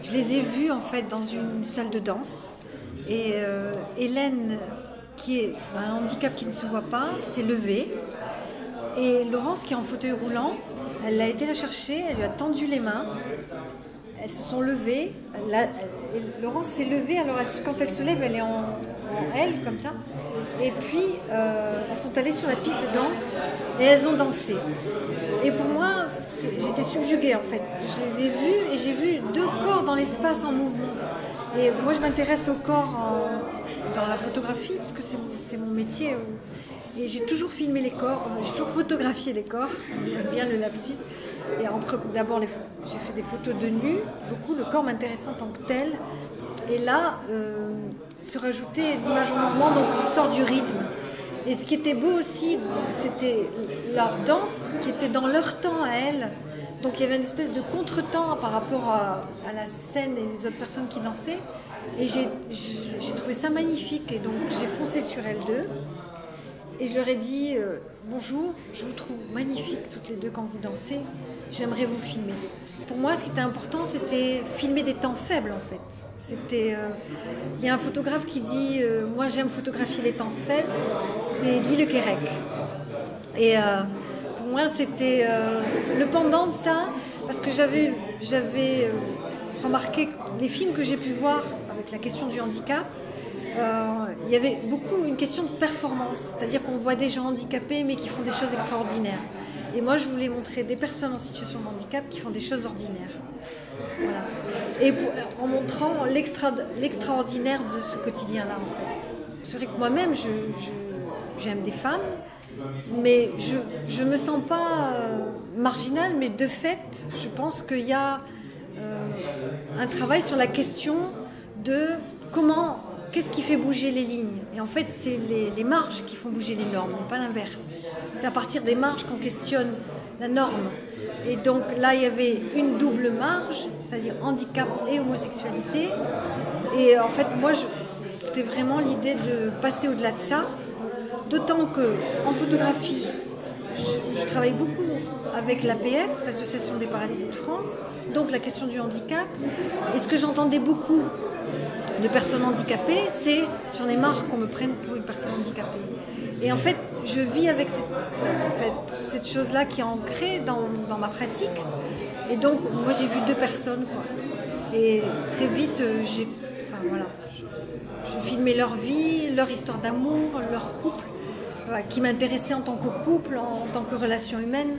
Je les ai vus en fait dans une salle de danse. Et Hélène, qui est un handicap qui ne se voit pas, s'est levée. Et Laurence, qui est en fauteuil roulant, elle a été la chercher, elle lui a tendu les mains. Elles se sont levées. Laurence s'est levée, alors quand elle se lève, elle est en L, comme ça. Et puis, elles sont allées sur la piste de danse et elles ont dansé. Et pour moi, j'étais subjuguée en fait. Je les ai vues et j'ai vu deux corps dans l'espace en mouvement. Et moi, je m'intéresse au corps dans la photographie, parce que c'est mon métier. Et j'ai toujours filmé les corps, j'ai toujours photographié les corps, j'aime bien le lapsus. Et d'abord, j'ai fait des photos de nu, beaucoup, le corps m'intéressait en tant que tel. Et là, se rajoutait l'image en mouvement, donc l'histoire du rythme. Et ce qui était beau aussi, c'était leur danse, qui était dans leur temps à elles. Donc il y avait une espèce de contretemps par rapport à la scène et les autres personnes qui dansaient. Et j'ai trouvé ça magnifique. Et donc j'ai foncé sur elles deux. Et je leur ai dit bonjour, je vous trouve magnifiques toutes les deux quand vous dansez. J'aimerais vous filmer. Pour moi, ce qui était important, c'était filmer des temps faibles en fait. Il y a un photographe qui dit moi j'aime photographier les temps faibles. C'est Guy Le Quérec. Et pour moi, c'était le pendant de ça, parce que j'avais remarqué les films que j'ai pu voir avec la question du handicap. Il y avait beaucoup une question de performance, c'est-à-dire qu'on voit des gens handicapés mais qui font des choses extraordinaires. Et moi, je voulais montrer des personnes en situation de handicap qui font des choses ordinaires. Voilà. Et en montrant l'extraordinaire de ce quotidien-là, en fait. C'est vrai que moi-même, j'aime des femmes, mais je ne me sens pas marginale, mais de fait, je pense qu'il y a un travail sur la question de qu'est-ce qui fait bouger les lignes. Et en fait, c'est les marges qui font bouger les normes, pas l'inverse. C'est à partir des marges qu'on questionne la norme. Et donc là, il y avait une double marge, c'est-à-dire handicap et homosexualité. Et en fait, moi, c'était vraiment l'idée de passer au-delà de ça. D'autant qu'en photographie, je travaille beaucoup avec l'APF, l'Association des paralysés de France, donc la question du handicap. Et ce que j'entendais beaucoup de personnes handicapées, c'est j'en ai marre qu'on me prenne pour une personne handicapée. Et en fait, je vis avec cette chose-là qui est ancrée dans ma pratique. Et donc, moi, j'ai vu deux personnes, quoi. Et très vite, je filmais leur vie, leur histoire d'amour, leur couple, qui m'intéressait en tant que couple, en tant que relation humaine.